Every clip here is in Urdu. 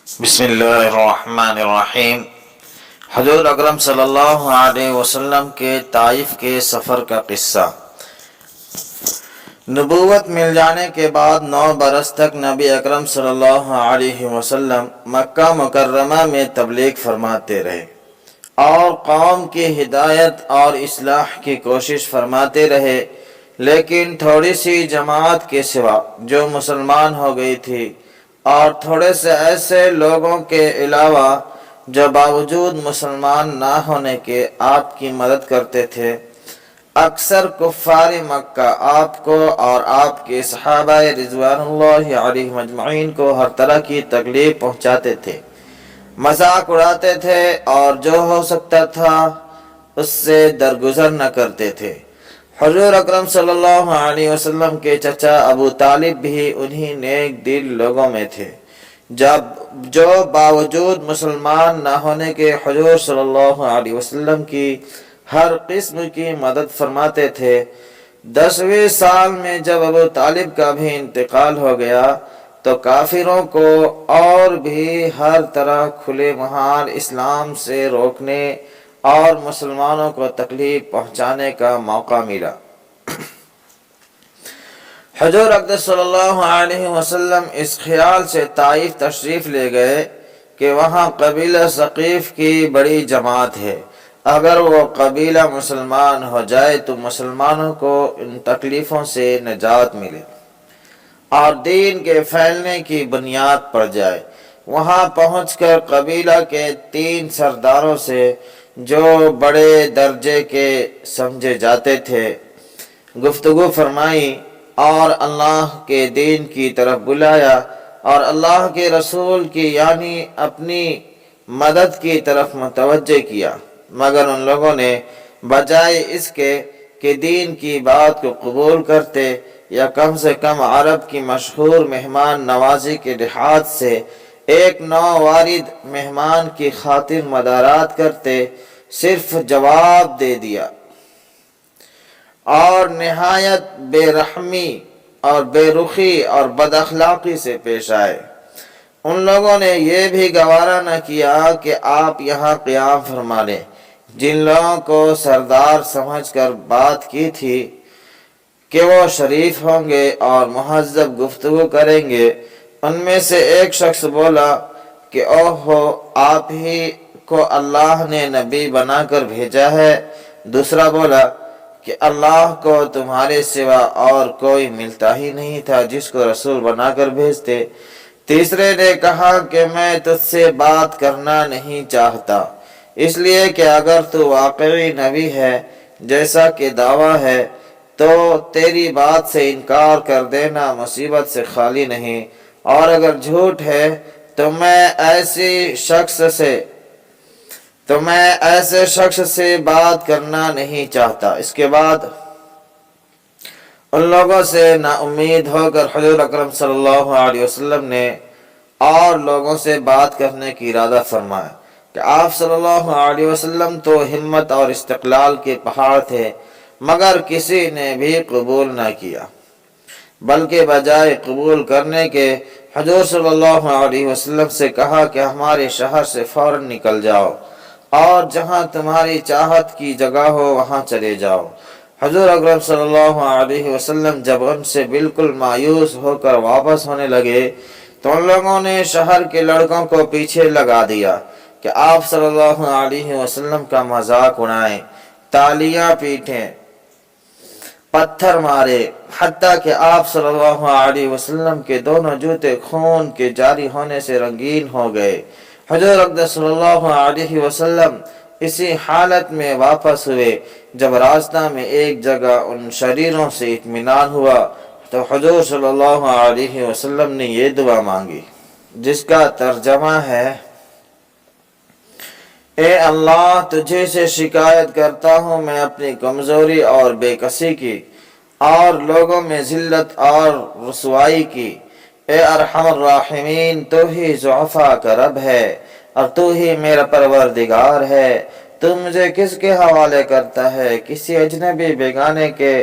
بسم اللہ الرحمن الرحیم۔ حضور اکرم صلی اللہ علیہ وسلم کے طائف کے سفر کا قصہ۔ نبوت مل جانے کے بعد 9 برس تک نبی اکرم صلی اللہ علیہ وسلم مکہ مکرمہ میں تبلیغ فرماتے رہے اور قوم کی ہدایت اور اصلاح کی کوشش فرماتے رہے، لیکن تھوڑی سی جماعت کے سوا جو مسلمان ہو گئی تھی اور تھوڑے سے ایسے لوگوں کے علاوہ جو باوجود مسلمان نہ ہونے کے آپ کی مدد کرتے تھے، اکثر کفار مکہ آپ کو اور آپ کے صحابہ رضوان اللہ علیہم اجمعین کو ہر طرح کی تکلیف پہنچاتے تھے، مذاق اڑاتے تھے اور جو ہو سکتا تھا اس سے درگزر نہ کرتے تھے۔ حضور اکرم صلی اللہ علیہ وسلم کے چچا ابو طالب بھی انہی نیک دل لوگوں میں تھے جو باوجود مسلمان نہ ہونے کے حضور صلی اللہ علیہ وسلم کی ہر قسم کی مدد فرماتے تھے۔ 10ویں سال میں جب ابو طالب کا بھی انتقال ہو گیا تو کافروں کو اور بھی ہر طرح کھلے محال اسلام سے روکنے اور مسلمانوں کو تکلیف پہنچانے کا موقع ملا۔ حضور اقدس صلی اللہ علیہ وسلم اس خیال سے طائف تشریف لے گئے کہ وہاں قبیلہ ثقیف کی بڑی جماعت ہے، اگر وہ قبیلہ مسلمان ہو جائے تو مسلمانوں کو ان تکلیفوں سے نجات ملے اور دین کے پھیلنے کی بنیاد پڑ جائے۔ وہاں پہنچ کر قبیلہ کے 3 سرداروں سے جو بڑے درجے کے سمجھے جاتے تھے گفتگو فرمائی اور اللہ کے دین کی طرف بلایا اور اللہ کے رسول کی یعنی اپنی مدد کی طرف متوجہ کیا، مگر ان لوگوں نے بجائے اس کے کہ دین کی بات کو قبول کرتے یا کم سے کم عرب کی مشہور مہمان نوازی کے لحاظ سے ایک نووارد مہمان کی خاطر مدارات کرتے، صرف جواب دے دیا اور نہایت بے رحمی اور بے رخی اور بد اخلاقی سے پیش آئے۔ ان لوگوں نے یہ بھی گوارا نہ کیا کہ آپ یہاں قیام فرما لیں۔ جن لوگوں کو سردار سمجھ کر بات کی تھی کہ وہ شریف ہوں گے اور مہذب گفتگو کریں گے، ان میں سے ایک شخص بولا کہ اوہو، آپ ہی کو اللہ نے نبی بنا کر بھیجا ہے۔ دوسرا بولا کہ اللہ کو تمہارے سوا اور کوئی ملتا ہی نہیں تھا جس کو رسول بنا کر بھیجتے۔ تیسرے نے کہا کہ میں تجھ سے بات کرنا نہیں چاہتا، اس لیے کہ اگر تو واقعی نبی ہے جیسا کہ دعویٰ ہے تو تیری بات سے انکار کر دینا مصیبت سے خالی نہیں، اور اگر جھوٹ ہے تو میں ایسے شخص سے بات کرنا نہیں چاہتا۔ اس کے بعد ان لوگوں سے نا امید ہو کر حضور اکرم صلی اللہ علیہ وسلم نے اور لوگوں سے بات کرنے کی ارادہ فرمایا کہ آپ صلی اللہ علیہ وسلم تو ہمت اور استقلال کے پہاڑ تھے، مگر کسی نے بھی قبول نہ کیا، بلکہ بجائے قبول کرنے کے حضور صلی اللہ علیہ وسلم سے کہا کہ ہمارے شہر سے فوراً نکل جاؤ اور جہاں تمہاری چاہت کی جگہ ہو وہاں چلے جاؤ۔ حضور اکرم صلی اللہ علیہ وسلم جب ان سے بالکل مایوس ہو کر واپس ہونے لگے تو ان لوگوں نے شہر کے لڑکوں کو پیچھے لگا دیا کہ آپ صلی اللہ علیہ وسلم کا مذاق اڑائیں، تالیاں پیٹیں، پتھر مارے، حتیٰ کہ آپ صلی اللہ علیہ وسلم کے دونوں جوتے خون کے جاری ہونے سے رنگین ہو گئے۔ حضور اقدس صلی اللہ علیہ وسلم اسی حالت میں واپس ہوئے۔ جب راستہ میں ایک جگہ ان شریروں سے اطمینان ہوا تو حضور صلی اللہ علیہ وسلم نے یہ دعا مانگی جس کا ترجمہ ہے: اے اللہ، تجھے سے شکایت کرتا ہوں میں اپنی کمزوری اور بے کسی کی اور لوگوں میں ذلت اور رسوائی کی۔ اے ارحم الراحمین، تو ہی ضعفاء کا رب ہے اور تو ہی میرا پروردگار ہے۔ تو مجھے کس کے حوالے کرتا ہے؟ کسی اجنبی بیگانے کے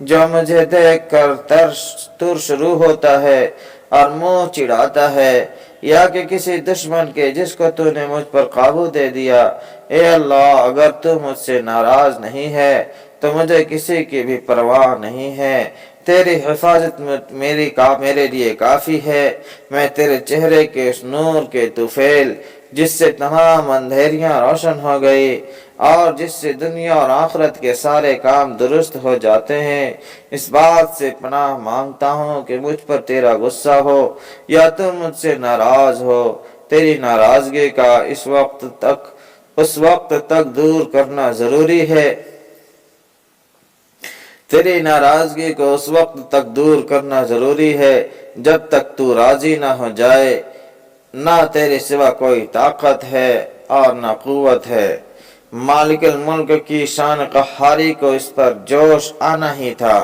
جو مجھے دیکھ کر تر شروع ہوتا ہے اور منہ چڑھاتا ہے۔ یا کہ کسی دشمن کے جس کو تو نے مجھ پر قابو دے دیا۔ اے اللہ اگر تو مجھ سے ناراض نہیں ہے تو مجھے کسی کی بھی پرواہ نہیں ہے، تیری حفاظت میرے لیے کافی ہے۔ میں تیرے چہرے کے اس نور کے طفیل جس سے تمام اندھیریاں روشن ہو گئی اور جس سے دنیا اور آخرت کے سارے کام درست ہو جاتے ہیں، اس بات سے پناہ مانگتا ہوں کہ مجھ پر تیرا غصہ ہو یا تم مجھ سے ناراض ہو۔ تیری ناراضگی کا اس وقت تک دور کرنا ضروری ہے، تیری ناراضگی کو اس وقت تک دور کرنا ضروری ہے جب تک تو راضی نہ ہو جائے۔ نہ تیرے سوا کوئی طاقت ہے اور نہ قوت ہے۔ مالک الملک کی شان قہاری کو اس پر جوش آنا ہی تھا۔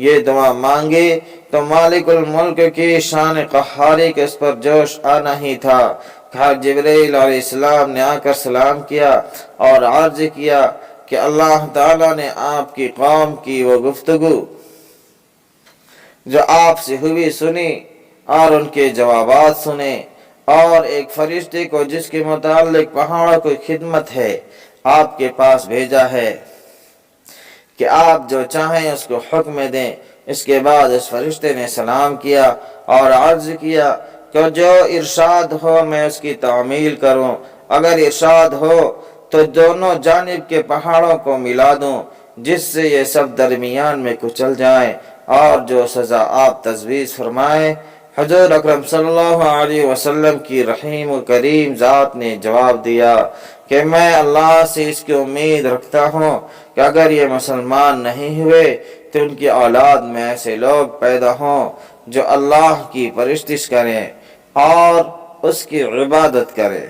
یہ دعا مانگی تو مالک الملک کی شان قہاری کو اس پر جوش آنا ہی تھا۔ کہا جبریل علیہ السلام نے آ کر سلام کیا اور عرض کیا کہ اللہ تعالیٰ نے آپ کی قوم کی وہ گفتگو جو آپ سے ہوئی سنی اور ان کے جوابات سنے، اور ایک فرشتے کو جس کے متعلق پہاڑوں کی خدمت ہے آپ کے پاس بھیجا ہے کہ آپ جو چاہیں اس کو حکم دیں۔ اس کے بعد اس فرشتے نے سلام کیا اور عرض کیا کہ جو ارشاد ہو میں اس کی تعمیل کروں، اگر ارشاد ہو تو دونوں جانب کے پہاڑوں کو ملا دوں جس سے یہ سب درمیان میں کچل جائیں، اور جو سزا آپ تجویز فرمائیں۔ حضور اکرم صلی اللہ علیہ وسلم کی رحیم و کریم ذات نے جواب دیا کہ میں اللہ سے اس کی امید رکھتا ہوں کہ اگر یہ مسلمان نہیں ہوئے تو ان کی اولاد میں ایسے لوگ پیدا ہوں جو اللہ کی پرستش کریں اور اس کی عبادت کریں۔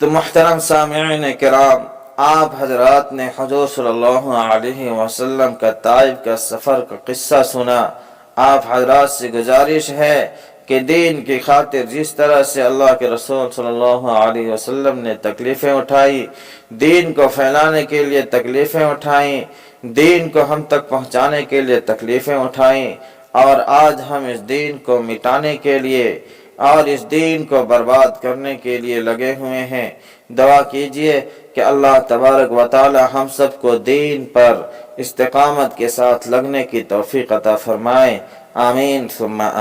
تو محترم سامعین کرام، آپ حضرات نے حضور صلی اللہ علیہ وسلم کا طائف کا سفر کا قصہ سنا۔ آپ حضرات سے گزارش ہے کہ دین کی خاطر جس طرح سے اللہ کے رسول صلی اللہ علیہ وسلم نے تکلیفیں اٹھائی، دین کو پھیلانے کے لیے تکلیفیں اٹھائیں، دین کو ہم تک پہنچانے کے لیے تکلیفیں اٹھائیں، اور آج ہم اس دین کو مٹانے کے لیے اور اس دین کو برباد کرنے کے لیے لگے ہوئے ہیں۔ دعا کیجئے کہ اللہ تبارک و تعالی ہم سب کو دین پر استقامت کے ساتھ لگنے کی توفیق عطا فرمائے۔ آمین ثم آمین۔